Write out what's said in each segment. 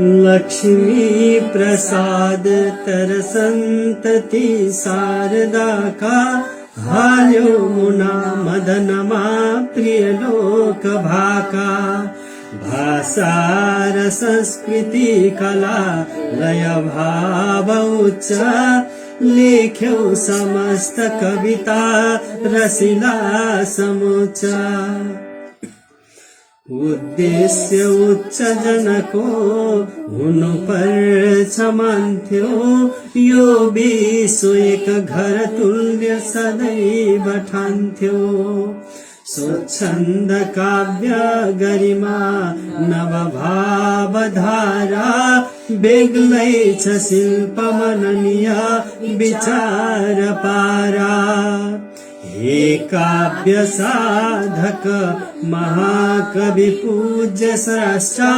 लक्ष्मी प्रसाद तर संतति शारदा का हाल्यो मुना मदनमा प्रिय लोक भाका भाषा र संस्कृति कला लय भाव उच्च लेख्यौ समस्त कविता रसिला समुच्च उद्देश्य उच्च जनको हुनु पर्छ मान्थ्यो यो विश्व एक घर तुल्य सदैव ठान्थ्यो स्वच्छन्द काव्य गरिमा नव भाव धारा बेग्लै छ शिल्प मननीय विचार पारा हे काव्य साधक महाकवि पूज्य स्रष्टा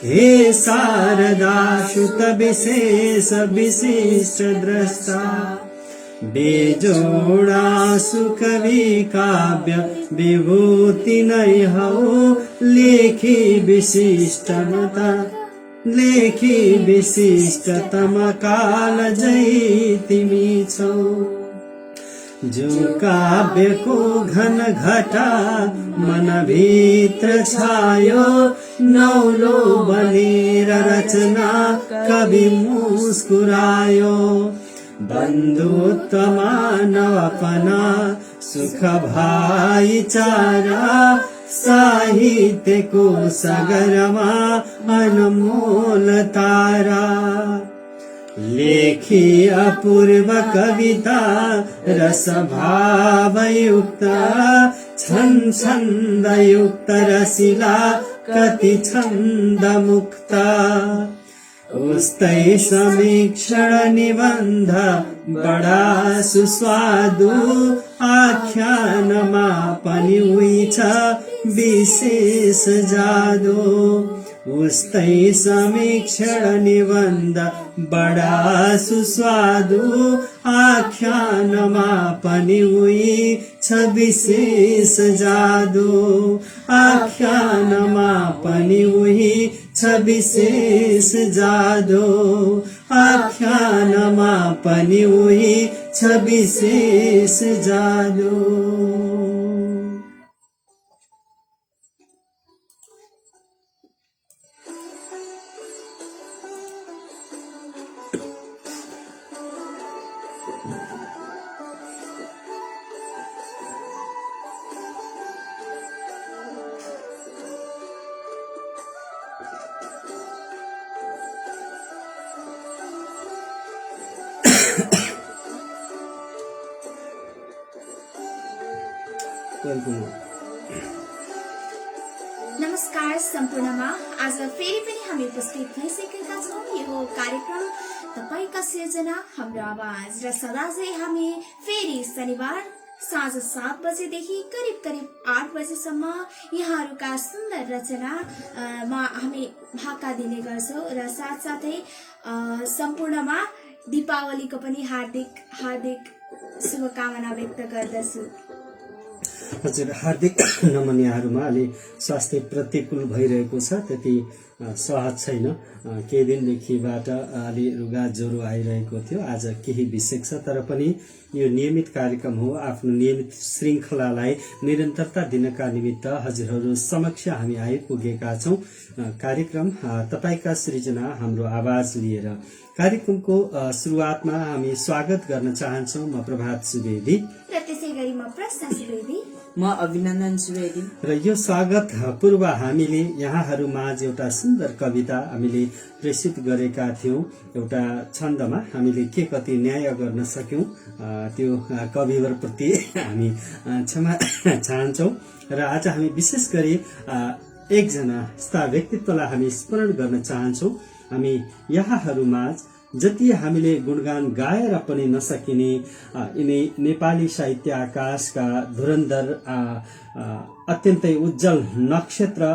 हे शारदा सुत विशेष विशिष्ट द्रष्टा बेजोड़ा सुकवि काव्य विभूति नै हौ लेखी विशिष्टतम काल जै तिमी छौ जो काव्य को घन घटा मन भीत्र छायो नौलो बनेर रचना कवि मुस्कुरायो बन्धुत्व मानवपना सुख भाईचारा साहित्य को सगरमा अनमोल तारा लेखी अपूर्व कविता रस भाव युक्त छंद युक्त रसिला कति छंद मुक्ता उस्तै समीक्षण निबंध बड़ा सुस्वादु आख्यानमा पनि उही छ विशेष जादु उस्तै समीक्षण निबन्ध बडा सुस्वादु आख्यानमा पनि उही छ विशेष जादु आख्यानमा पनि उही छ विशेष जादु आख्यानमा पनि उही छ विशेष जादु नमस्कार सम्पूर्णमा आज फेरि पनि हामी उपस्थित भइसकेका छौँ। यो कार्यक्रम तपाईका सिर्जना हाम्रो आवाज र सदाझै हामी फेरि शनिबार साँझ 7 बजेदेखि करिब 8 बजेसम्म यहाँहरूका सुन्दर रचना मा हामी भाका दिने गर्छौँ र साथसाथै सम्पूर्णमा दीपावलीको पनि हार्दिक शुभकामना व्यक्त गर्दछु। हजुर हार्दिक नमन। यहाँहरूमा अलि स्वास्थ्य प्रतिकूल भइरहेको छ, त्यति सहज छैन। केही दिनदेखिबाट अलि रुगा ज्वरो आइरहेको थियो। आज केही विशेष छ, तर पनि यो नियमित कार्यक्रम हो। आफ्नो नियमित श्रृङ्खलालाई निरन्तरता दिनका निमित्त हजुरहरू समक्ष हामी आइपुगेका छौँ। कार्यक्रम तपाईका सृजना हाम्रो आवाज लिएर। कार्यक्रमको सुरुवातमा हामी स्वागत गर्न चाहन्छौँ। म प्रभात सुवेदी र त्यसै गरी म प्रश्न सुवेदी, म अभिनन्दन सुवेदी। र यो स्वागत पूर्व हामीले यहाँहरू माझ एउटा सुन्दर कविता हामीले प्रेषित गरेका थियौं। एउटा छन्दमा हामीले के कति न्याय गर्न सक्यौं त्यो कविवर प्रति हामी क्षमा चाहन्छौं। र आज हामी विशेष गरी एकजना यस्ता व्यक्तित्वलाई हामी स्मरण गर्न चाहन्छौं। हामी यहाँहरू माझ जति हामीले गुणगान गाएर पनि नसकिने यिनै नेपाली साहित्य आकाशका धुरन्धर अत्यन्तै उज्जवल नक्षत्र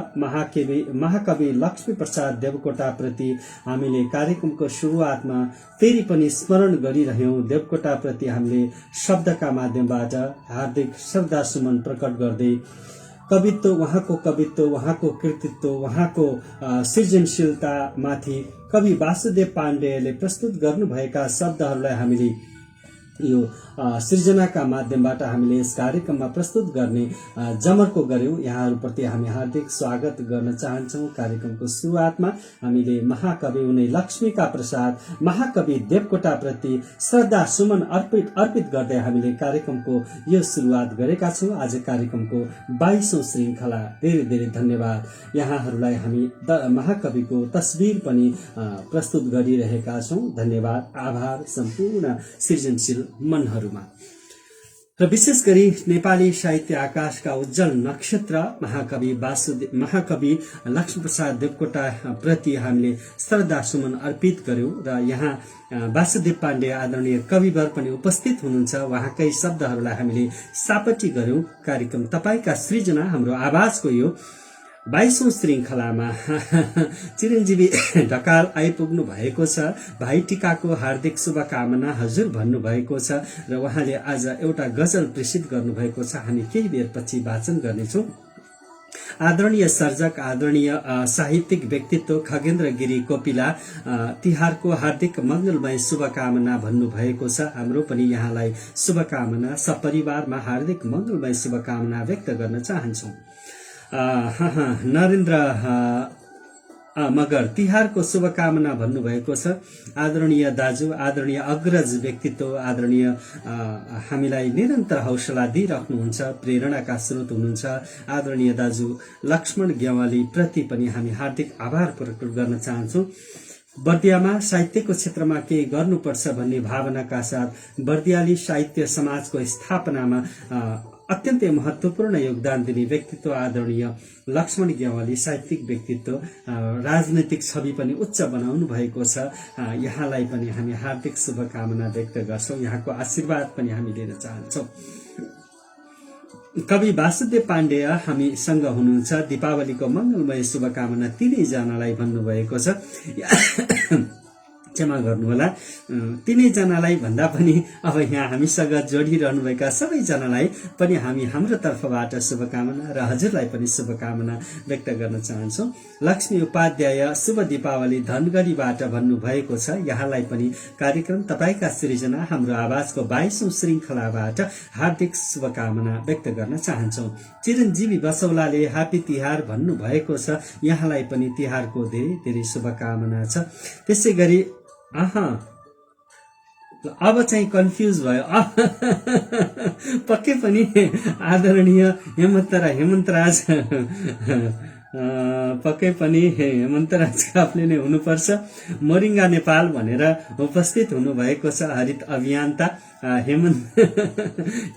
महाकवि लक्ष्मी प्रसाद देवकोटाप्रति हामीले कार्यक्रमको सुरुवातमा फेरि पनि स्मरण गरिरह्यौं। देवकोटाप्रति हामीले शब्दका माध्यमबाट हार्दिक श्रद्धासुमन प्रकट गर्दै कवित्व, उहाँको कृतित्व, उहाँको सृजनशीलतामाथि कवि वासुदेव पाण्डेले प्रस्तुत गर्नुभएका शब्दहरूलाई हामीले यो सृजनाका माध्यमबाट हामीले यस कार्यक्रममा प्रस्तुत गर्ने जमर्को गर्यौं। यहाँहरूप्रति हामी हार्दिक स्वागत गर्न चाहन्छौं। कार्यक्रमको सुरुवातमा हामीले महाकवि उनै लक्ष्मीका प्रसाद महाकवि देवकोटाप्रति श्रद्धा सुमन अर्पित गर्दै हामीले कार्यक्रमको यो सुरुवात गरेका छौं। आज कार्यक्रमको 22औं श्रृंखला। धेरै धेरै धन्यवाद। यहाँहरूलाई हामी महाकविको तस्बिर पनि प्रस्तुत गरिरहेका छौं। धन्यवाद, आभार सम्पूर्ण सृजनशील मनहरूमा। र विशेष गरी नेपाली साहित्य आकाशका उज्जवल नक्षत्र महाकवि लक्ष्मीप्रसाद देवकोटा प्रति हामीले श्रद्धा सुमन अर्पित गर्यौं। र यहाँ वासुदेव पाण्डे आदरणीय कविवर पनि उपस्थित हुनुहुन्छ। उहाँकै शब्दहरूलाई हामीले सापटी गर्यौं। कार्यक्रम तपाईका सृजना हाम्रो आवाजको यो 22औं श्रृंखलामा चिरञ्जीवी ढकाल आइपुग्नु भएको छ। भाइ टिकाको हार्दिक शुभकामना हजुर भन्नुभएको छ र उहाँले आज एउटा गजल प्रेषित गर्नुभएको छ। हामी केही बेरपछि वाचन गर्नेछौं। आदरणीय सर्जक, आदरणीय साहित्यिक व्यक्तित्व खगेन्द्र गिरी कोपिला तिहारको हार्दिक मंगलमय शुभकामना भन्नुभएको छ। हाम्रो पनि यहाँलाई शुभकामना, सपरिवारमा हार्दिक मंगलमय शुभकामना व्यक्त गर्न चाहन्छौं। नरेन्द्र मगर तिहारको शुभकामना भन्नुभएको छ। आदरणीय दाजु, आदरणीय अग्रज व्यक्तित्व, आदरणीय हामीलाई निरन्तर हौसला दिइराख्नुहुन्छ, प्रेरणाका स्रोत हुनुहुन्छ आदरणीय दाजु लक्ष्मण गेवाली प्रति पनि हामी हार्दिक आभार प्रकट गर्न चाहन्छौं। बर्दियामा साहित्यको क्षेत्रमा केही गर्नुपर्छ भन्ने भावनाका साथ बर्दियाली साहित्य समाजको स्थापनामा अत्यन्तै महत्वपूर्ण योगदान दिने व्यक्तित्व आदरणीय लक्ष्मण गेवाली साहित्यिक व्यक्तित्व, राजनैतिक छवि पनि उच्च बनाउनु भएको छ। यहाँलाई पनि हामी हार्दिक शुभकामना व्यक्त गर्छौं। यहाँको आशीर्वाद पनि हामी लिन चाहन्छौं। कवि वासुदेव पाण्डे हामीसँग हुनुहुन्छ। दीपावलीको मंगलमय शुभकामना तीनैजनालाई भन्नुभएको छ। क्षमा गर्नुहोला, तीनैजनालाई भन्दा पनि अब यहाँ हामीसँग जोडिरहनुभएका सबैजनालाई पनि हामी हाम्रो तर्फबाट शुभकामना र हजुरलाई पनि शुभकामना व्यक्त गर्न चाहन्छौं। लक्ष्मी उपाध्याय शुभ दीपावली धनगढीबाट भन्नुभएको छ। यहाँलाई पनि कार्यक्रम तपाईका सृजना हाम्रो आवाजको 22औं श्रृंखलाबाट हार्दिक शुभकामना व्यक्त गर्न चाहन्छौं। चिरञ्जीवी बसौलाले ह्यापी तिहार भन्नुभएको छ। यहाँलाई पनि तिहारको धेरै धेरै शुभकामना छ। त्यसै गरी अब चाहिँ कन्फ्युज भयो। पक्कै पनि आदरणीय हेमन्तराज पक्कै पनि हेमन्तराज काफले नै हुनुपर्छ। मोरिङ्गा नेपाल भनेर उपस्थित हुनुभएको छ। हरित अभियन्ता हेमन्त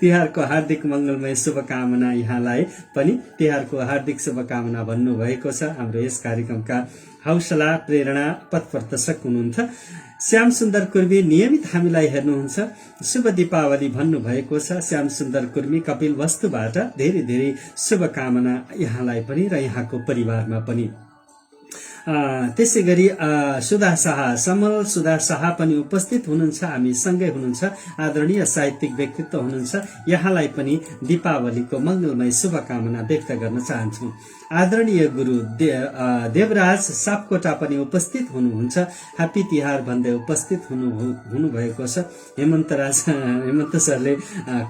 तिहारको हार्दिक मंगलमय शुभकामना। यहाँलाई पनि तिहारको हार्दिक शुभकामना भन्नुभएको छ। हाम्रो यस कार्यक्रमका हौसला, प्रेरणा, पथप्रदर्शक हुनुहुन्छ। श्याम सुन्दर कुर्मी नियमित हामीलाई हेर्नुहुन्छ। शुभ दीपावली भन्नुभएको छ। श्याम सुन्दर कुर्मी कपिल वस्तुबाट धेरै धेरै शुभकामना यहाँलाई पनि र यहाँको परिवारमा पनि। त्यसै गरी सुधा शाह पनि उपस्थित हुनुहुन्छ, हामी सँगै हुनुहुन्छ। आदरणीय साहित्यिक व्यक्तित्व हुनुहुन्छ। यहाँलाई पनि दीपावलीको मंगलमय शुभकामना व्यक्त गर्न चाहन्छु। आदरणीय गुरु देवराज सापकोटा पनि उपस्थित हुनुहुन्छ। ह्यापी तिहार भन्दै उपस्थित हुनुभएको छ। हेमन्त सरले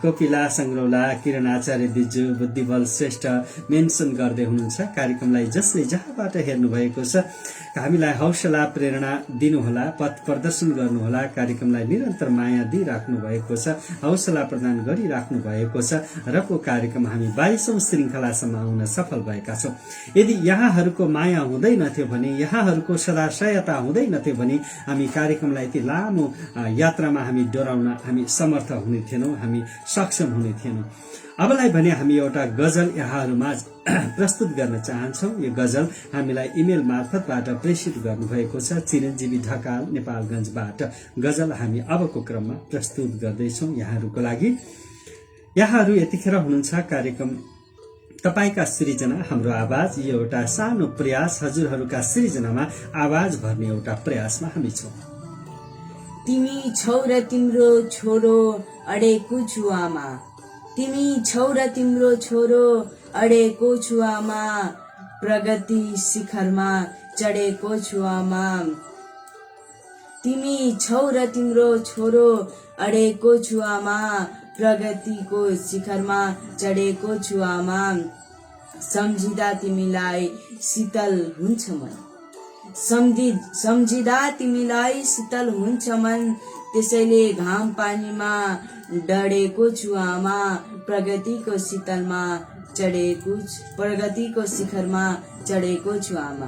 कोपिला संग्रौला, किरण आचार्य दिजु, बुद्धिबल श्रेष्ठ मेन्सन गर्दै हुनुहुन्छ। कार्यक्रमलाई जसले जहाँबाट हेर्नु भएको छ हामीलाई हौसला, प्रेरणा दिनुहोला, पथ प्रदर्शन गर्नुहोला। कार्यक्रमलाई निरन्तर माया दिइराख्नु भएको छ, हौसला प्रदान गरिराख्नु भएको छ र को कार्यक्रम हामी 22औं श्रृंखलासम्म आउन सफल भएका छौं। यदि यहाँहरूको माया हुँदैनथ्यो भने, यहाँहरूको सदाशयता हुँदैनथ्यो भने हामी कार्यक्रमलाई यति लामो यात्रामा हामी डोराउन हामी समर्थ हुने थिएनौं, हामी सक्षम हुने थिएनौं। अबलाई भने हामी एउटा गजल यहाँहरूमा प्रस्तुत गर्न चाहन्छौँ। यो गजल हामीलाई इमेल मार्फतबाट प्रेषित गर्नुभएको छ। चिरञ्जीवी ढकाल नेपालगञ्जबाट गजल हामी अबको क्रममा प्रस्तुत गर्दैछौँ यहाँहरूको लागि। यहाँहरू यतिखेर हुनुहुन्छ कार्यक्रम तपाईका सृजना हाम्रो आवाज। यो एउटा सानो प्रयास, हजुरहरूका सृजनामा आवाज भर्ने एउटा प्रयासमा हामी छौँ। तिमी छौ र तिम्रो छोरो अडेको छु आमा, तिमी छौ र तिम्रो छोरो अडेको छु आमा, प्रगति शिखरमा चढेको छु आमा। तिमी छौ र तिम्रो छोरो अडेको छु आमा, प्रगतिको शिखरमा चढेको छु आमा। सम्झिँदा तिमीलाई शीतल हुन्छ मन, सम्झिँदा तिमीलाई शीतल हुन्छ मन, त्यसैले घाम पानीमा डढेको छु आमा, प्रगतिको शीतलमा चढेको, प्रगतिको शिखरमा चढेको छु आमा।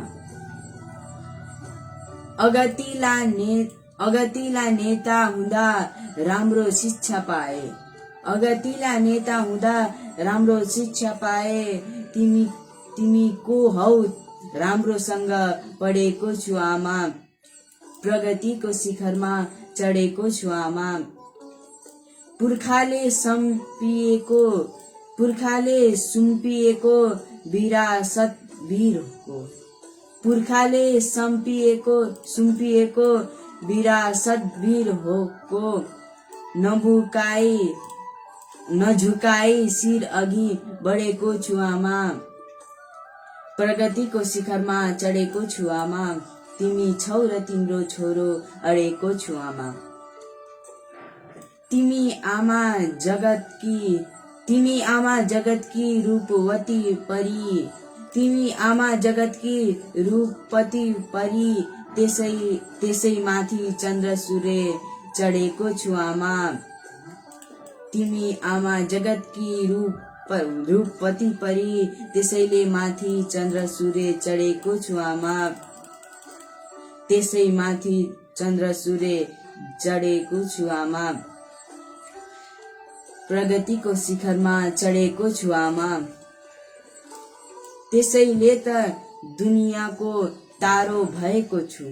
अगतिला नेता हुँदा राम्रो शिक्षा पाए, अगतिला नेता हुँदा राम्रो शिक्षा पाए, तिमी को हौ राम्रोसँग पढेको छु आमा, प्रगतिको शिखरमा चढेको छु आमा। पुर्खाले सुम्पिएको विरासत वीरको, पुर्खाले सुम्पिएको विरासत वीर होको, नझुकाई शिर अघि बढेको छु आमा, प्रगतिको शिखरमा चढेको छु आमा। तिमी छौ र तिम्रो छोरो अडेको छु आमा। तिमी आमा जगतकी रूपवती परी, तिमी आमा जगतकी रूपवती परी, त्यसै माथि चन्द्र सूर्य चढेको छु आमा। तिमी आमा जगतकी रूपवती परी, त्यसैले माथि चन्द्र सूर्य चढेको छु आमा, त्यसै माथि चन्द्र सूर्य चढेको छु आमा, प्रगतिको शिखरमा चढेको छु आमा। त्यसैले त दुनियाँको तारो भएको छु,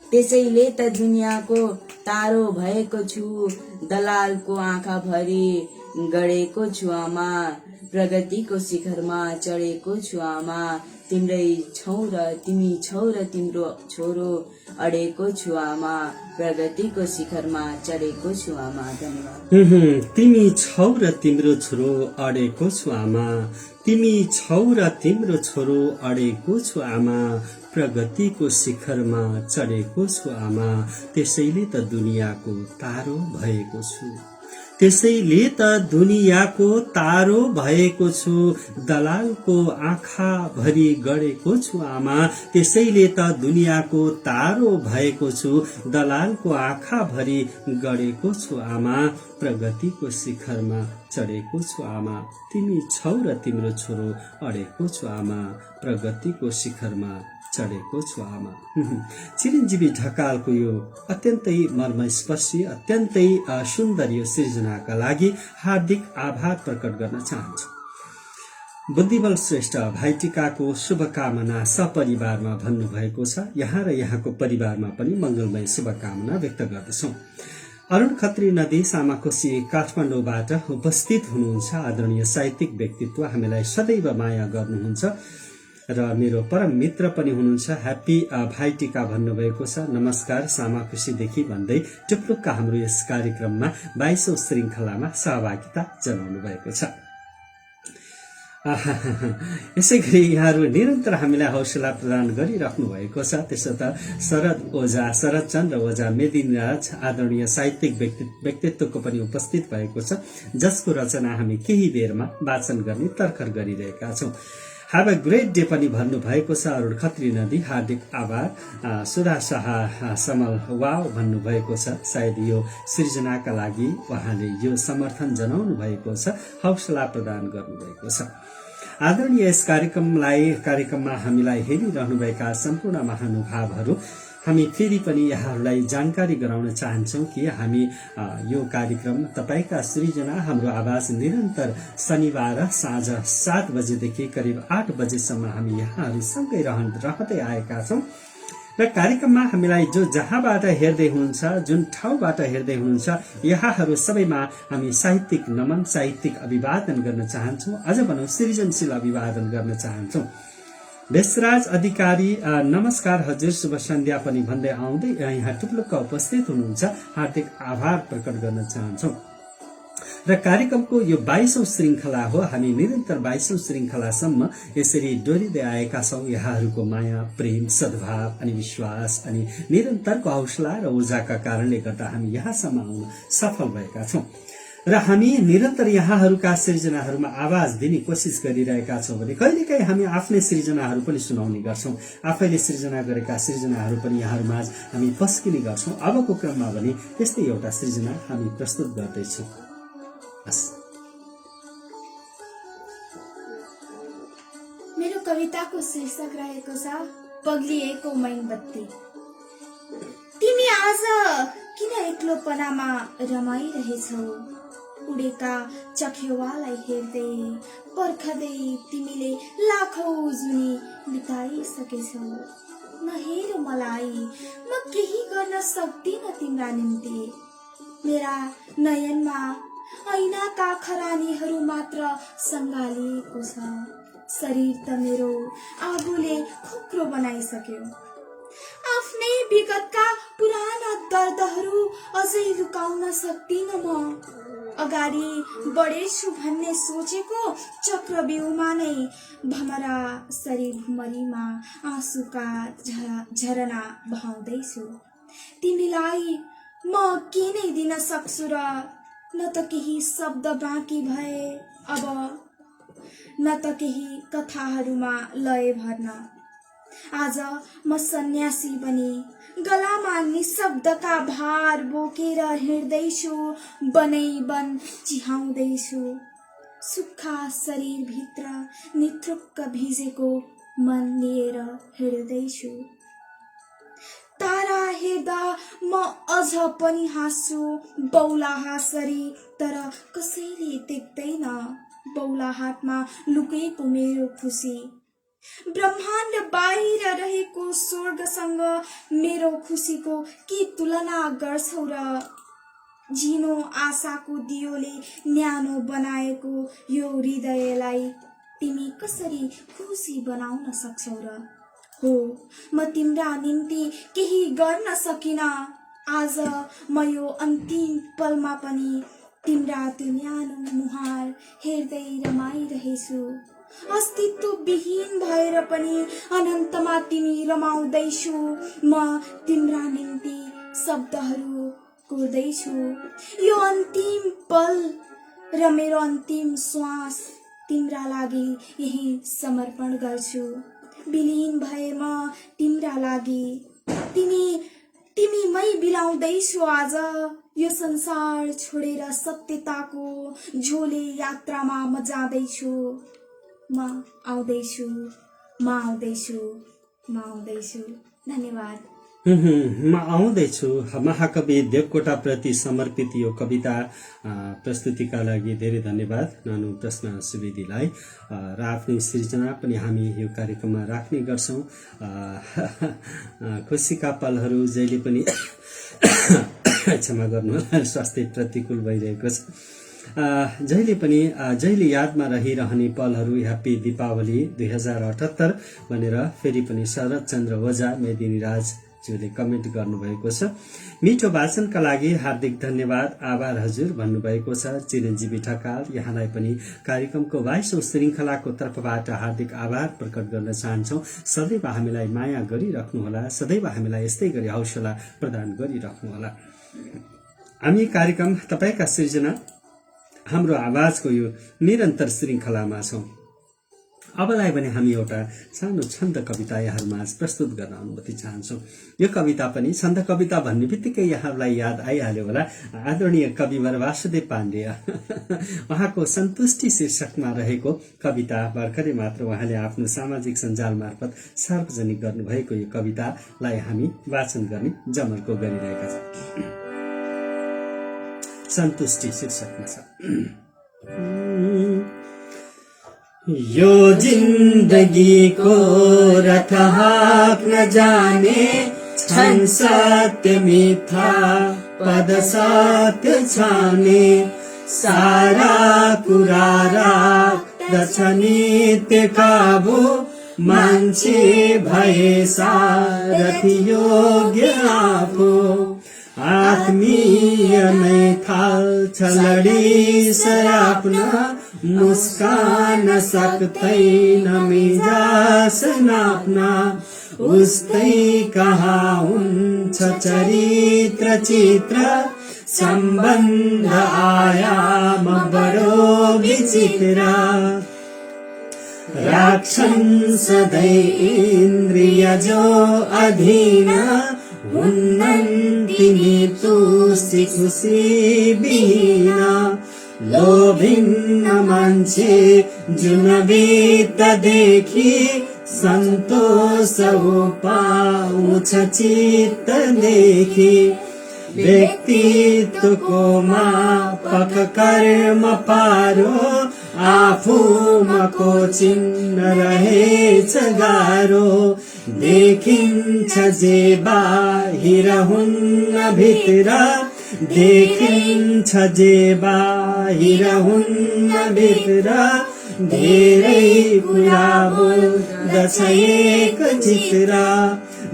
त्यसैले त दुनियाँको तारो भएको छु, दलालको आँखा भरि गढेको छु आमा, प्रगतिको शिखरमा चढेको छु आमा। तिमी छौ र तिम्रो छोरो अडेको छु आमा, प्रगतिको शिखरमा चढेको छु आमा। धन्यवाद। तिमी छौ र तिम्रो छोरो अडेको छु आमा, तिमी छौ र तिम्रो छोरो अडेको छु आमा, प्रगतिको शिखरमा चढेको छु आमा। त्यसैले त दुनियाँको तारो भएको छु, त्यसैले त दुनियाँको तारो भएको छु, दलालको आँखा भरि गढेको छु आमा। त्यसैले त दुनियाँको तारो भएको छु, दलालको आँखा भरि गढेको छु आमा, प्रगतिको शिखरमा चढेको छु आमा। तिमी छौ र तिम्रो छोरो अडेको छु आमा, प्रगतिको शिखरमा चढेको छु आमा। चिरञ्जीवी ढकालको यो अत्यन्तै मर्मस्पर्शी, अत्यन्तै सुन्दर यो सृजनाका लागि हार्दिक आभार प्रकट गर्न चाहन्छु। बुद्धिबल श्रेष्ठ भाइटिकाको शुभकामना सपरिवारमा भन्नुभएको छ। यहाँ र यहाँको परिवारमा पनि मंगलमय शुभकामना व्यक्त गर्दछौँ। अरुण खत्री नदी सामाकोशी काठमाडौँबाट उपस्थित हुनुहुन्छ। आदरणीय साहित्यिक व्यक्तित्व, हामीलाई सदैव माया गर्नुहुन्छ र मेरो परम मित्र पनि हुनुहुन्छ। ह्याप्पी भाइटिका भन्नुभएको छ। नमस्कार सामाकोशीदेखि भन्दै टुप्लुक्का हाम्रो यस कार्यक्रममा 22औं श्रृंखलामा सहभागिता जनाउनु भएको छ। यसै गरी यहाँहरू निरन्तर हामीलाई हौसला प्रदान गरिराख्नु भएको छ। त्यसो त शरद चन्द्र ओझा मेदिनीराज आदरणीय साहित्यिक व्यक्तित्वको पनि उपस्थित भएको छ, जसको रचना हामी केही बेरमा वाचन गर्ने तर्खर गरिरहेका छौं। हैव अ ग्रेट डे पनि भन्नुभएको छ अरुण खत्री नदी, हार्दिक आभार। सुधा शाह समल वाव भन्नुभएको छ। सायद यो सृजनाका लागि उहाँले यो समर्थन जनाउनु भएको छ, हौसला प्रदान गर्नुभएको छ। आदरणीय यस कार्यक्रममा हामीलाई हेरिरहनुभएका सम्पूर्ण महानुभावहरू हामी फेरि पनि यहाँहरूलाई जानकारी गराउन चाहन्छौं कि हामी यो कार्यक्रम तपाईका सृजना हाम्रो आवाज निरन्तर शनिबार साँझ 7 बजेदेखि करिब 8 बजेसम्म हामी यहाँहरूसँगै रहँदै आएका छौं र कार्यक्रममा हामीलाई जो जहाँबाट हेर्दै हुनुहुन्छ जुन ठाउँबाट हेर्दै हुनुहुन्छ यहाँहरू सबैमा हामी साहित्यिक नमन साहित्यिक अभिवादन गर्न चाहन्छौं अझ भनौं सृजनशील अभिवादन गर्न चाहन्छौं। बेसराज अधिकारी नमस्कार हजुर शुभ सन्ध्या पनि भन्दै आउँदै यहाँ टुप्लुक्क उपस्थित हुनुहुन्छ हार्दिक आभार प्रकट गर्न चाहन्छौं र कार्यक्रमको यो 22औं श्रृंखला हो। हामी निरन्तर 22औं श्रृंखलासम्म यसरी डोरिँदै आएका छौं। यहाँहरूको माया प्रेम सद्भाव अनि विश्वास अनि निरन्तरको हौसला र ऊर्जाका कारणले गर्दा हामी यहाँसम्म आउन सफल भएका छौं र हामी निरन्तर यहाँहरूका सृजनाहरूमा आवाज दिने कोसिस गरिरहेका छौं भने कहिलेकाहीँ हामी आफ्नै सृजनाहरू पनि सुनाउने गर्छौं। आफैले सृजना गरेका सृजनाहरू पनि यहाँहरूमाझ हामी पस्किने गर्छौं। अबको क्रममा भने त्यस्तै एउटा सृजना हामी प्रस्तुत गर्दैछौं। मेरो कविताको शीर्षक रहेको छ पग्लिएको मैनबत्ती। तिमी आज किन एक्लोपनामा रमाइरहेछौ? उडेका चखेवालाई हेर्दै पर्खदै तिमीले लाखौं जुनी बिताइसकेछौ। नहेर मलाई, म केही गर्न सक्दिन तिम्रा निम्ति। मेरा नयनमा ऐनाका खरानीहरू मात्र सङ्गालिएको छ। शरीर त मेरो आगोले खोक्रो बनाइसक्यो। आफ्नै विगतका पुराना दर्दहरू अझै लुकाउन सक्दिन म। अगाडि बढेछु भन्ने सोचेको चक्रव्यूहमा नै भमरा शरीरभरिमा आँसुका झरना बहाउँदैछु। तिमीलाई म के नै दिन सक्छु र? न त केही शब्द बाँकी भए अब, न त केही कथाहरूमा लय भर्न। आज म सन्यासी बनी गलामा निशब्दका भार बोकेर हिँड्दैछु। बनै बन चिहाउँदैछु। सुक्खा शरीरभित्र निथुक्क भिजेको मन लिएर हिँड्दैछु। तारा हेर्दा म अझ पनि हाँस्छु बौला हाँसरी, तर कसैले देख्दैन बौला हातमा लुकेको मेरो खुसी। ब्रह्माण्ड बाहिर रहेको स्वर्गसँग मेरो खुसीको के तुलना गर्छौ र? झिनो आशाको दियोले न्यानो बनाएको यो हृदयलाई तिमी कसरी खुसी बनाउन सक्छौ र? हो, म तिम्रा निम्ति केही गर्न सकिन। आज म यो अन्तिम पलमा पनि तिम्रा त्यो न्यानो मुहार हेर्दै रमाइरहेछु। अस्तित्व विहीन भएर पनि अनन्तमा तिमी रमाउँदैछु। म तिम्रा निम्ति शब्दहरू कोर्दैछु। यो अन्तिम पल र मेरो अन्तिम श्वास तिम्रा लागि यही समर्पण गर्छु। विलीन भए म तिम्रा लागि। तिमीमै बिलाउँदैछु आज। यो संसार छोडेर सत्यताको झोले यात्रामा म जाँदैछु। म आउँदैछु। धन्यवाद। म आउँदैछु। महाकवि देवकोटा प्रति समर्पित यो कविता प्रस्तुतिका लागि धेरै धन्यवाद नानु प्रश्न सुवेदीलाई। र आफ्नै सृजना पनि हामी यो कार्यक्रममा राख्ने गर्छौं। खुसीका पलहरू जहिले पनि क्षमा गर्नु, स्वास्थ्य प्रतिकूल भइरहेको छ। जहिले यादमा रहिरहने पलहरू। ह्याप्पी दीपावली 2078 भनेर फेरि पनि शरद चन्द्र ओझा मेदिनीराज ज्यूले कमेन्ट गर्नुभएको छ। मिठो वाचनका लागि हार्दिक धन्यवाद, आभार हजुर भन्नुभएको छ। चिरञ्जीवी ढकाल यहाँलाई पनि कार्यक्रमको 22औं श्रृंखलाको तर्फबाट हार्दिक आभार प्रकट गर्न चाहन्छौ। सदैव हामीलाई माया गरिराख्नुहोला, सदैव हामीलाई यस्तै गरी हौसला प्रदान गरिराख्नुहोला। हामी कार्यक्रम तपाईका सृजना हाम्रो आवाजको यो निरन्तर श्रृंखलामा छौं। अबलाई भने हामी एउटा सानो छन्द कविता यहाँहरूमा प्रस्तुत गर्न अनुमति चाहन्छौँ। यो कविता पनि छन्द कविता भन्ने बित्तिकै यहाँहरूलाई याद आइहाल्यो होला, आदरणीय कविवर वासुदेव पाण्डेय उहाँको सन्तुष्टि शीर्षकमा रहेको कविता भर्खरै मात्र उहाँले आफ्नो सामाजिक सञ्जाल मार्फत सार्वजनिक गर्नुभएको यो कवितालाई हामी वाचन गर्ने जमर्को गरिरहेका छौँ। सन्तुष्टि शीर्षकमा छ। यो जिन्दगीको रथ हाँक्न जाने छन् सत्य मिथ्या पद सत्य छाने सारा कुरा राख्दछ नित्य काबु मान्छे भए सारथी योग्य आफू आत्मीय नै थाल्छ लडी सराप्न मुस्कान सक्दैन मिजास नाप्न उस्तै कहाँ हुन्छ चरित्र चित्र सम्बन्ध आयाम बडो विचित्र राख्छन् सधैँ इन्द्रिय जो अधीन हुन्नन् तिनी तुष्टि खुसी बिना लोभिन्न मान्छे जुन देखि सन्तोष पाउँछ चित्त देखि व्यक्तित्वको मापक कर्म पारो आफूमा को चिन्ह रहेछ गाह्रो देखिन्छ जे बाहिर हुन्न भित्र देखिन्छ जे बाहिर हुन्न भित्र धेरै कुरा बोल्दछ एक चित्र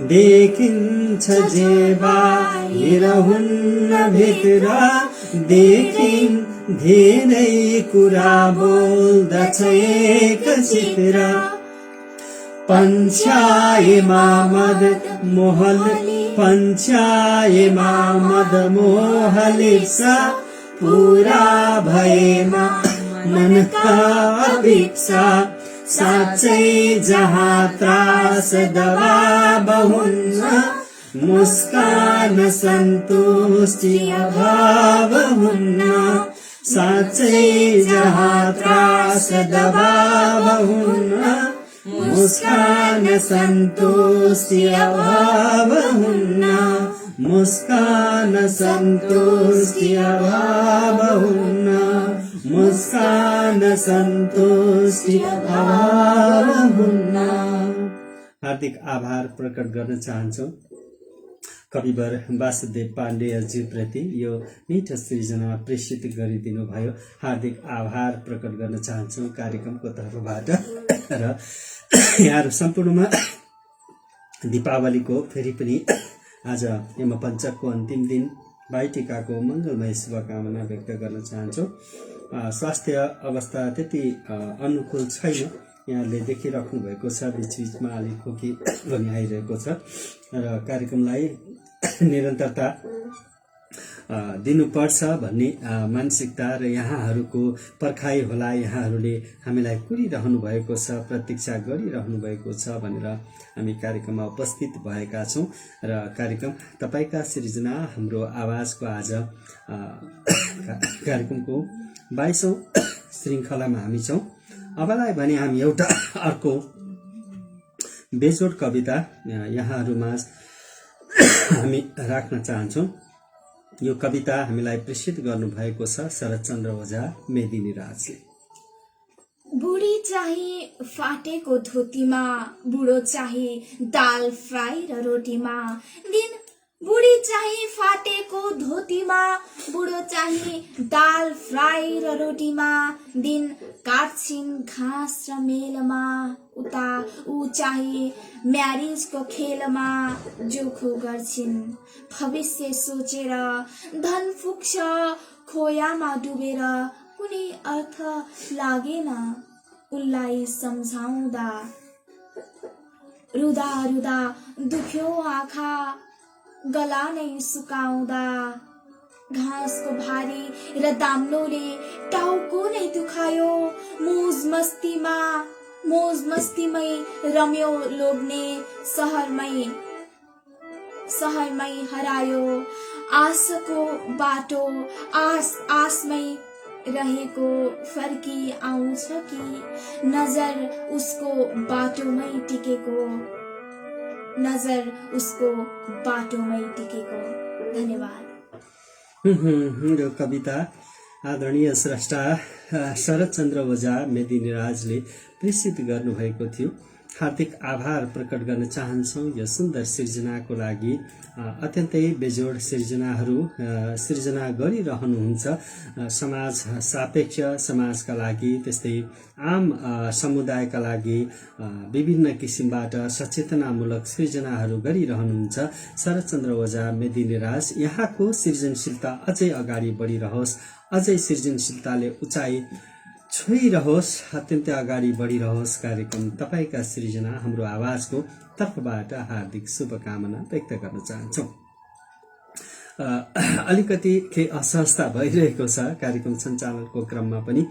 देखिन्छ जे बाहिर हुन्न भित्र धेरै कुरा बोल्दछ एक चित्र पञ्चायमा मद मोहलिप्सा पूरा भएमा मनका अपेक्षा साँच्चै जहाँ त्रास दबाब हुन्न मुस्कान सन्तुष्टि अभाव हुन्न साँच्चै जहाँ त्रास दबाब हुन्न मुस्कान सन्तुष्टि अभाव हुन्न मुस्कान सन्तुष्टि अभाव हुन्न मुस्कान सन्तुष्टि अभाव हुन्न। हार्दिक आभार प्रकट गर्न चाहन्छु कविवर वासुदेव पाण्डेयज्यू प्रति यो मिठो सृजना प्रेषित गरिदिनु भयो। हार्दिक आभार प्रकट गर्न चाहन्छु कार्यक्रमको तर्फबाट र यहाँहरू सम्पूर्णमा दीपावलीको फेरि पनि आज यमपञ्चकको अन्तिम दिन भाइटिकाको मङ्गलमय शुभकामना व्यक्त गर्न चाहन्छु। स्वास्थ्य अवस्था त्यति अनुकूल छैन, यहाँले देखिराख्नु भएको छ, बिचबिचमा अलिक खोकी पनि आइरहेको छ र कार्यक्रमलाई निरन्तरता दिनुपर्छ भन्ने मानसिकता र यहाँहरूको पर्खाइ होला, यहाँहरूले हामीलाई कुरिरहनु भएको छ, प्रतीक्षा गरिरहनु भएको छ भनेर हामी कार्यक्रममा उपस्थित भएका छौँ र कार्यक्रम तपाईका सृजना हाम्रो आवाजको आज कार्यक्रमको 22औं श्रृङ्खलामा हामी छौँ। अबलाई भने हामी एउटा अर्को बेजोड कविता यहाँहरूमा हामी राख्न चाहन्छौँ। यो कविता हामीलाई प्रेषित गर्नुभएको छ शरदचन्द्र ओझा मेदिनी राजले। बुढी चाहिँ फाटेको धोतीमा, बुढो चाहिँ दाल फ्राई र रोटीमा दिन बुढी चाहिँ फाटेको धोतीमा, बुढो चाहिँ दाल फ्राई र रोटीमा दिन काट्छिन् घाँस र मेलमा, उता ऊ चाहिँ म्यारिजको खेलमा जोखो गर्छिन् भविष्य सोचेर धन फुक्छ खोयामा डुबेर कुनै अर्थ लागेन उनलाई सम्झाउँदा रुदा रुदा दुख्यो आँखा गला नै सुकाउँदा घाँसको भारी र दाम्लोले टाउको नै दुखायो मुज मस्तीमा मोज मस्तीमै रम्यो लोग्ने सहरमै हरायो आशको बाटो आसमै रहेको फर्की आउँछ कि नजर उसको बाटोमै टिकेको धन्यवाद। यो कविता आदरणीय स्रष्टा शरदचन्द्र ओझा मेदिनीराजले प्रेषित गर्नुभएको थियो। हार्दिक आभार प्रकट गर्न चाहन्छौँ यो सुन्दर सिर्जनाको लागि। अत्यन्तै बेजोड सिर्जना गरिरहनुहुन्छ समाज सापेक्ष समाजका लागि, त्यस्तै आम समुदायका लागि विभिन्न किसिमबाट सचेतनामूलक सिर्जनाहरू गरिरहनुहुन्छ शरदचन्द्र ओझा मेदिनीराज। यहाँको सृजनशीलता अझै अगाडि बढिरहोस्, अझै सृजनशीलताले उचाइ छोइरहोस्, अत्यन्तै अगाडि बढिरहोस्। कार्यक्रम तपाईका सृजना हाम्रो आवाजको तर्फबाट हार्दिक शुभकामना व्यक्त गर्न चाहन्छौँ। अलिकति केही असहजता भइरहेको छ, कार्यक्रम सञ्चालनको क्रममा पनि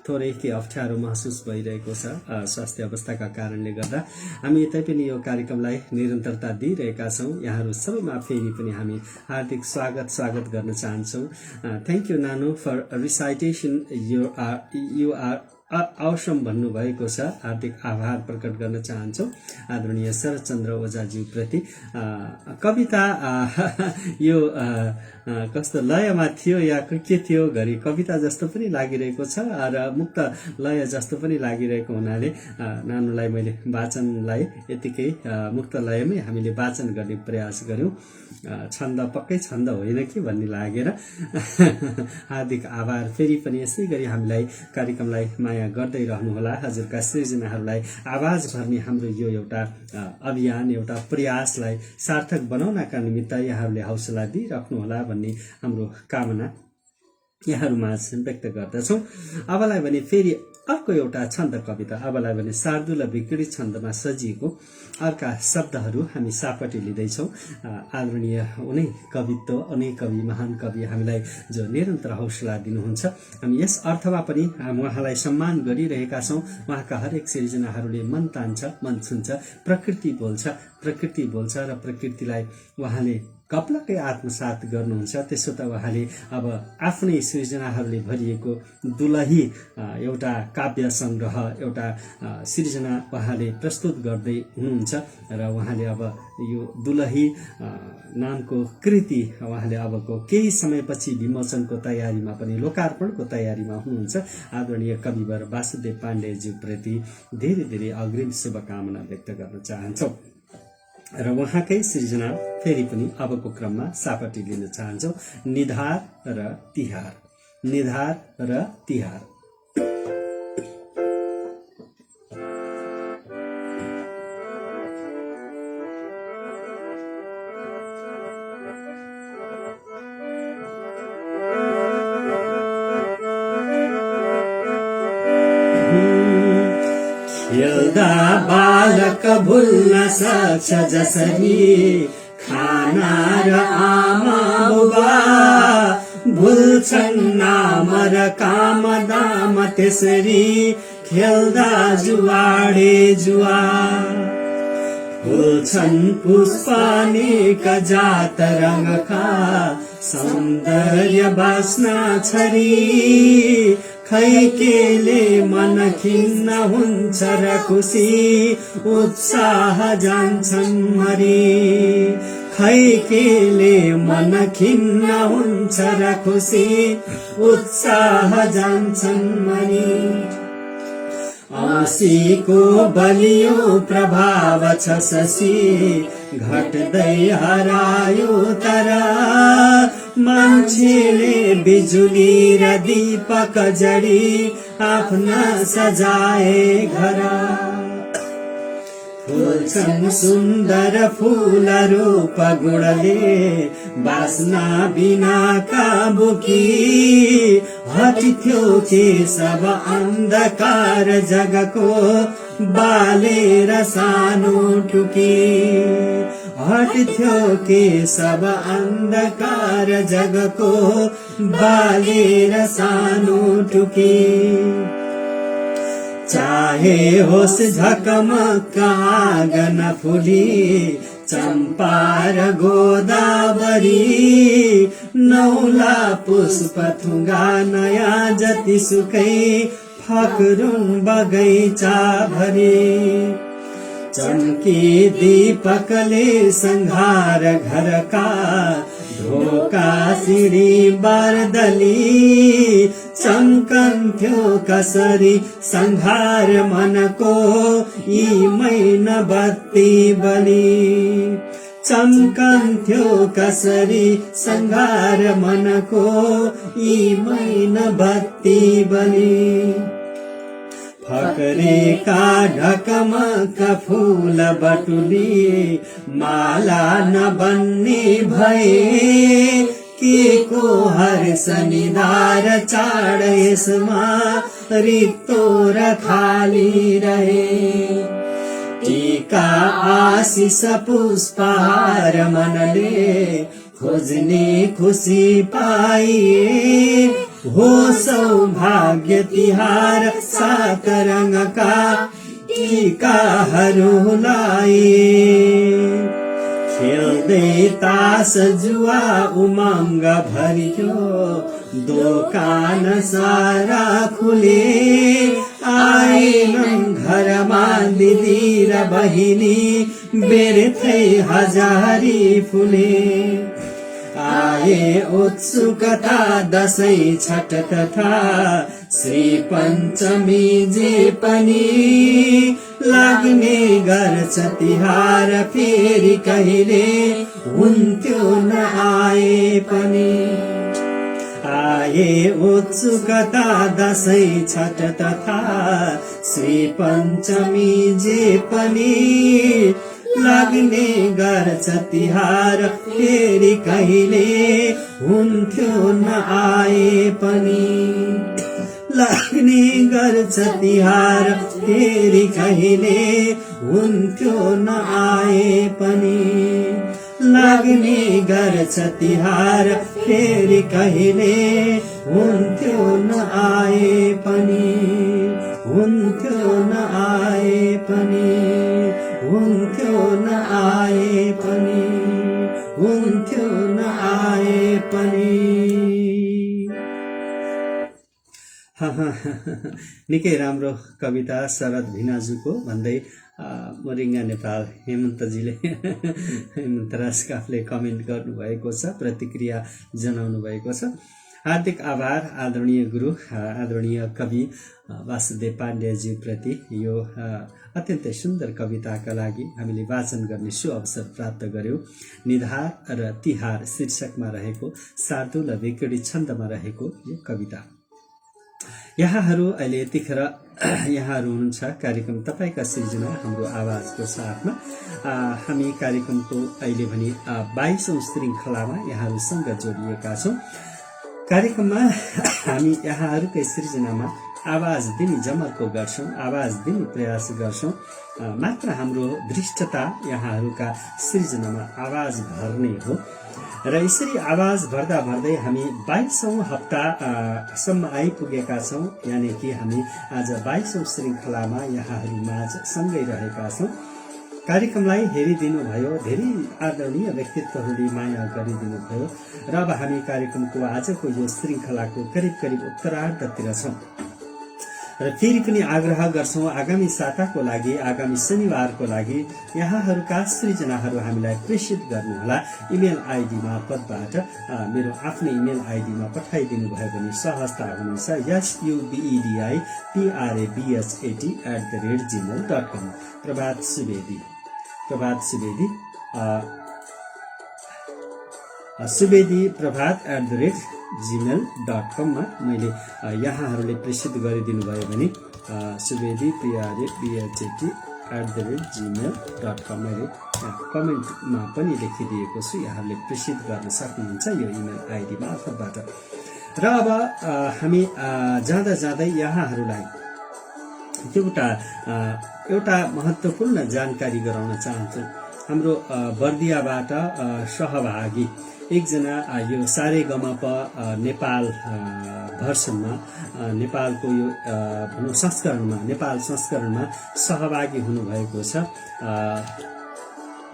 थोरै केही अप्ठ्यारो महसुस भइरहेको छ स्वास्थ्य अवस्थाका कारणले गर्दा। हामी तैपनि यो कार्यक्रमलाई निरन्तरता दिइरहेका छौँ। यहाँहरू सबैमा फेरि पनि हामी हार्दिक स्वागत गर्न चाहन्छौँ। थ्याङ्क यू नानु फर रिसाइटेसन, यु आर आवसम भन्नुभएको छ। हार्दिक आभार प्रकट गर्न चाहन्छौँ आदरणीय शरदचन्द्र ओझाज्यू प्रति। कविता यो कस्तो लयमा थियो या के थियो, घरि कविता जस्तो पनि लागिरहेको छ र मुक्त लय जस्तो पनि लागिरहेको हुनाले नानुलाई मैले वाचनलाई यतिकै मुक्त लयमै हामीले वाचन गर्ने प्रयास गर्यौँ। छन्द पक्कै छन्द होइन कि भन्ने लागेर हार्दिक आभार। फेरि पनि यसै गरी हामीलाई कार्यक्रमलाई माया गर्दै रहनुहोला। हजुरका सृजनाहरूलाई आवाज भर्ने हाम्रो यो एउटा अभियान, एउटा प्रयासलाई सार्थक बनाउनका निमित्त यहाँहरूले हौसला दिइराख्नुहोला भन्ने हाम्रो कामना यहाँहरूमाझ व्यक्त गर्दछौँ। अबलाई भने फेरि अर्को एउटा छन्द कविता, अबलाई भने शार्दूल विकृत छन्दमा सजिएको अर्का शब्दहरू हामी सापटी लिँदैछौँ। आदरणीय उनै कवित्व, उनै कवि, महान कवि हामीलाई जो निरन्तर हौसला दिनुहुन्छ, हामी यस अर्थमा पनि उहाँलाई सम्मान गरिरहेका छौँ। उहाँका हरेक सिर्जनाहरूले मन तान्छ, मन छुन्छ। प्रकृति बोल्छ र प्रकृतिलाई उहाँले कपलकै आत्मसात गर्नुहुन्छ। त्यसो त उहाँले अब आफ्नै सृजनाहरूले भरिएको दुलही एउटा काव्य संग्रह, एउटा सृजना उहाँले प्रस्तुत गर्दै हुनुहुन्छ र उहाँले अब यो दुलही नामको कृति उहाँले अबको केही समयपछि विमोचनको तयारीमा पनि, लोकार्पणको तयारीमा हुनुहुन्छ। आदरणीय कविवर वासुदेव पाण्डेज्यू प्रति धेरै धेरै अग्रिम शुभकामना व्यक्त गर्न चाहन्छौँ र उहाँकै सृजना फेरि पनि अबको क्रममा सापटी लिन चाहन्छौँ। निधार र तिहार। खेल्दा बालक भुल्न सक्छ जसरी खाना र आमा बुबा, भुल्छन् नाम र काम दाम त्यसरी खेल्दा जुवाडे जुवा। फुल्छन् पुष्पानेक जात रङका सौन्दर्य बास्ना छरी, खैकेले मन खिन्न हुन्छ र खुसी उत्साह जान्छन् मरी। खैकेले मन खिन्न हुन्छ र खुसी उत्साह जान्छन् मरी। औँसीको बलियो प्रभाव छ शशी, घट्दै हरायो तर मान्छेले बिजुली र दीपक जडी आफ्ना सजाए घर। फुल्छन् सुन्दर फूल रूप गुणले बास्ना बिनाका बुकी, हट्थ्यो के सब अन्धकार जगको बालेर सानो टुकी। हट्थ्यो के सब अन्धकार जगको बालेर सानो टुकी। चाहे होस् झकमक्क आँगन फुली चम्पा र गोदावरी नौला पुष्प थुङ्गा नयाँ जतिसुकै फकरुङ बगैँचा भरी चम्की दीपकले संघार घरका ढोका सिडी बारदली चम्कन्थ्यो कसरी संघार मनको यी मैन बत्ती बली चम्कन्थ्यो कसरी संघार मनको यी मैन बत्ती बली फकरेका ढकमक फूल बटुली माला नबन्ने भए के को हर्ष निधार चाड यसमा रित्तो र खाली रहे टीका आशिष पुष्पहार मनले खोज्ने खुसी पाइए हो सौभाग्य तिहार सात रङका टीकाहरू लाए खेल्दै तास जुवा उमङ्ग भरियो दोकान सारा खुले आएनन् घरमा दिदी र बहिनी बेर्थै हजारी फुले आए उत्सुकता दशैं छठ तथा श्री पञ्चमी जे पनि लाग्ने गर्छ तिहार फेरि कहिले हुन्थ्यो न आए पनि आए उत्सुकता दशैं छठ तथा श्री पञ्चमी जे पनि लाग्ने गर्छ तिहार फेरि कहिले हुन्थ्यो न आए पनि लाग्ने गर्छ तिहार फेरि कहिले हुन्थ्यो न आए पनि लाग्ने गर्छ तिहार फेरि कहिले हुन्थ्यो न आए पनि हुन्थ्यो न आए पनि हुन्थ्यो न आए पनि हुन्थ्यो न आए पनि निकै राम्रो कविता शरद भिनाजुको भन्दै मोरिङ्गा नेपाल हेमन्तजीले हेमन्त राज काफले कमेन्ट गर्नुभएको छ, प्रतिक्रिया जनाउनु भएको छ। हार्दिक आभार आदरणीय गुरु आदरणीय कवि वासुदेव पाण्डेजी प्रति यो अत्यन्तै सुन्दर कविताका लागि हामीले वाचन गर्ने सुअवसर प्राप्त गर्यौं। निधार र तिहार शीर्षकमा रहेको शार्दूल विकडी छन्दमा रहेको यो कविता। यहाँहरू अहिले यतिखेर यहाँहरू हुनुहुन्छ कार्यक्रम तपाईका सिर्जना हाम्रो आवाजको साथमा। हामी कार्यक्रमको अहिले भने 22औं श्रृङ्खलामा यहाँहरूसँग जोडिएका छौं। कार्यक्रममा हामी यहाँहरूकै सृजनामा आवाज दिने जमर्को गर्छौं, आवाज दिने प्रयास गर्छौं। मात्र हाम्रो दृष्टता यहाँहरूका सृजनामा आवाज भर्ने हो र यसरी आवाज भर्दा भर्दै हामी 22औं हप्तासम्म आइपुगेका छौं। यानि कि हामी आज 22औं श्रृङ्खलामा यहाँहरू माझ सँगै रहेका छौं। कार्यक्रमलाई हेरिदिनु भयो, धेरै आदरणीय व्यक्तित्वहरूले माया गरिदिनु भयो र अब हामी कार्यक्रमको आजको यो श्रृङ्खलाको करिब उत्तरार्धतिर छौं र फेरि पनि आग्रह गर्छौं आगामी साताको लागि, आगामी शनिबारको लागि यहाँहरूका सृजनाहरू हामीलाई प्रेषित गर्नुहोला। इमेल आइडी मार्फतबाट मेरो आफ्नो इमेल आइडीमा पठाइदिनु भयो भने सहजता हुनेछ। subabhat@gmail.com। प्रभात सुवेदी suvedhi@gmail.com मा मैले यहाँहरूले प्रेषित गरिदिनु भयो भने suvedhi@gmail.com मैले कमेन्टमा पनि लेखिदिएको छु, यहाँहरूले प्रेषित गर्न सक्नुहुन्छ यो इमेल आइडी मार्फतबाट। र अब हामी जाँदा जाँदै यहाँहरूलाई एउटा महत्त्वपूर्ण जानकारी गराउन चाहन्छु। हाम्रो बर्दियाबाट सहभागी एकजना यो सारेगमप नेपाल भर्सनमा नेपालको यो भनौँ संस्करणमा नेपाल संस्करणमा सहभागी हुनुभएको छ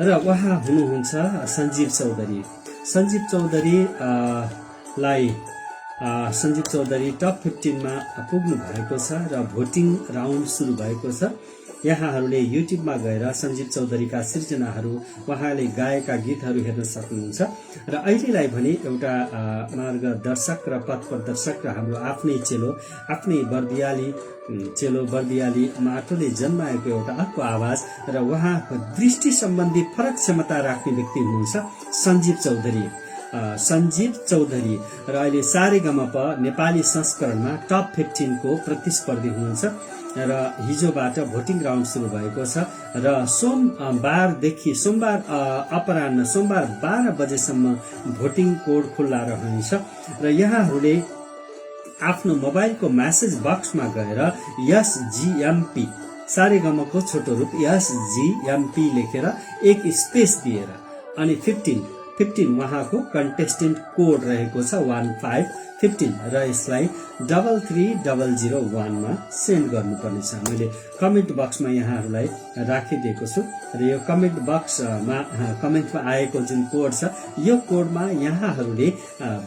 र उहाँ हुनुहुन्छ सञ्जीव चौधरी। सञ्जीव चौधरी टप 15 मा पुग्नु भएको छ र भोटिङ राउन्ड सुरु भएको छ। यहाँहरूले युट्युबमा गएर सञ्जीव चौधरीका सिर्जनाहरू उहाँले गाएका गीतहरू हेर्न सक्नुहुन्छ र अहिलेलाई भने एउटा मार्गदर्शक र पथ प्रदर्शक र हाम्रो आफ्नै चेलो आफ्नै बर्दियाली माटोले जन्माएको एउटा अर्को आवाज र उहाँको दृष्टि सम्बन्धी फरक क्षमता राख्ने व्यक्ति हुनुहुन्छ सञ्जीव चौधरी र अहिले सारेगमप नेपाली संस्करणमा टप 15 को प्रतिस्पर्धी हुनुहुन्छ र हिजोबाट भोटिङ राउन्ड सुरु भएको छ र सोमबार अपराह्न 12 बजेसम्म भोटिङ कोड खुल्ला रहनेछ र यहाँहरूले आफ्नो मोबाइलको मेसेज बक्समा गएर SGMP सारेगमको छोटो रूप SGMP लेखेर एक स्पेस दिएर अनि 15 उहाँको कन्टेस्टेन्ट कोड रहेको छ 1515 र यसलाई 33001 मा सेन्ड गर्नुपर्नेछ। मैले कमेन्ट बक्समा यहाँहरूलाई राखिदिएको छु र यो कमेन्ट बक्समा कमेन्टमा आएको जुन कोड छ यो कोडमा यहाँहरूले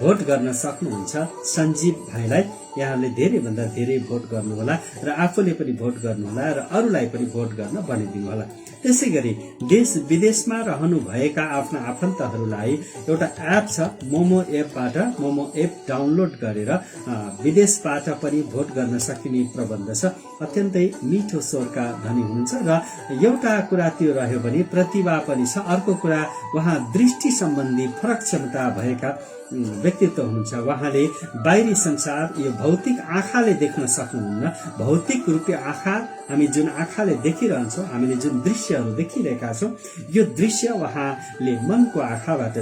भोट गर्न सक्नुहुन्छ सञ्जीव भाइलाई। यहाँहरूले धेरैभन्दा धेरै भोट गर्नुहोला र आफूले पनि भोट गर्नुहोला र अरूलाई पनि भोट गर्न भनिदिनु होला। त्यसै गरी देश विदेशमा रहनुभएका आफ्ना आफन्तहरूलाई एउटा एप छ मोमो एप डाउनलोड गरेर विदेशबाट पनि भोट गर्न सकिने प्रबन्ध छ। अत्यन्तै मिठो स्वरका धनी हुनुहुन्छ र एउटा कुरा त्यो रह्यो भने प्रतिभा पनि छ। अर्को कुरा उहाँ दृष्टि सम्बन्धी फरक क्षमता भएका व्यक्तित्व हुनुहुन्छ। उहाँले बाहिरी संसार यो भौतिक आँखाले देख्न सक्नुहुन्न। भौतिक रूपी आँखा हामी जुन आँखाले देखिरहन्छौँ, हामीले जुन दृश्यहरू देखिरहेका छौँ यो दृश्य उहाँले मनको आँखाबाट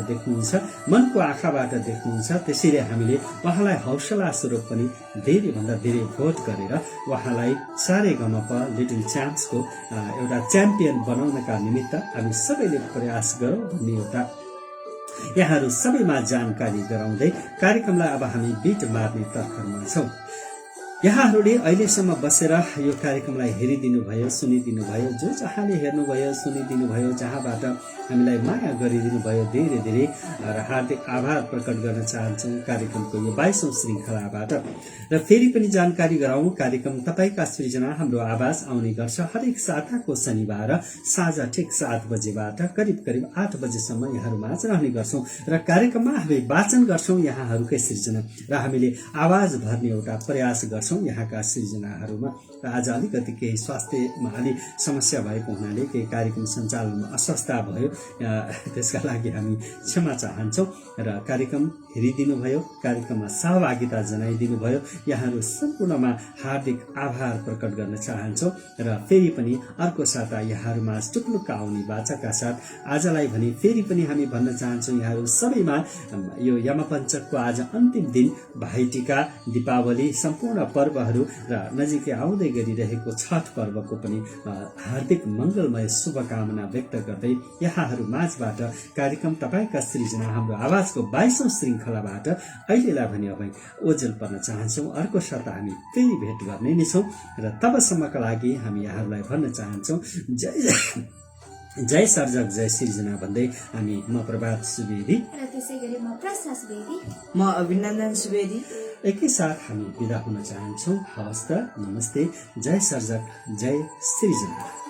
देख्नुहुन्छ। त्यसैले हामीले उहाँलाई हौसला स्वरूप पनि धेरैभन्दा धेरै भोट गरेर उहाँलाई सारेगमप लिटिल च्याम्प्सको एउटा च्याम्पियन बनाउनका निमित्त हामी सबैले प्रयास गरौँ भन्ने एउटा यहाँहरू सबैमा जानकारी गराउँदै कार्यक्रमलाई अब हामी बिट मार्ने तर्खरमा छौं। यहाँहरूले अहिलेसम्म बसेर यो कार्यक्रमलाई हेरिदिनु भयो, सुनिदिनु भयो, जो जहाँले हेर्नुभयो, सुनिदिनु भयो, जहाँबाट हामीलाई माया गरिदिनु भयो, धेरै धेरै र हार्दिक आभार प्रकट गर्न चाहन्छौँ कार्यक्रमको यो 22औं श्रृंखलाबाट। र फेरि पनि जानकारी गराउँ, कार्यक्रम तपाईका सृजना हाम्रो आवाज आउने गर्छ हरेक साताको शनिबार साँझ ठिक 7 बजेबाट करिब 8 बजेसम्म यहाँहरूमाझ रहने गर्छौं र कार्यक्रममा हामी वाचन गर्छौं यहाँहरूकै सृजना र हामीले आवाज भर्ने एउटा प्रयास गर्छौं यहाँका सृजनाहरूमा। र आज अलिकति केही स्वास्थ्यमा अलि समस्या भएको हुनाले केही कार्यक्रम सञ्चालनमा अस्वस्थता भयो, त्यसका लागि हामी क्षमा चाहन्छौं। र कार्यक्रम हेरिदिनु भयो, कार्यक्रममा सहभागिता जनाइदिनु भयो, यहाँहरू सम्पूर्णमा हार्दिक आभार प्रकट गर्न चाहन्छौं। र फेरि पनि अर्को साता यहाँहरूमा टुक्लुक्क आउने बाचाका साथ आजलाई भने फेरि पनि हामी भन्न चाहन्छौं यहाँहरू सबैमा यो यमपञ्चकको आज अन्तिम दिन भाइटिका, दीपावली सम्पूर्ण पर्वहरू र नजिकै आउँदै गरिरहेको छठ पर्वको पनि हार्दिक मंगलमय शुभकामना व्यक्त गर्दै यहाँहरू माझबाट कार्यक्रम तपाईका सृजना हाम्रो आवाजको 22औं श्रृंखलाबाट अहिलेलाई भने अब ओझेल पर्न चाहन्छौं। अर्को साता हामी फेरि भेट गर्ने नै छौं र तबसम्मका लागि हामी यहाँहरूलाई भन्न चाहन्छौं जय सर्जक जय सृजना भन्दै हामी म प्रभात सुवेदी र त्यसैगरी म प्रसाद सुवेदी, म अभिनन्दन सुवेदी एकैसाथ हामी बिदा हुन चाहन्छौं। हवस् त, नमस्ते, जय सर्जक जय सृजना।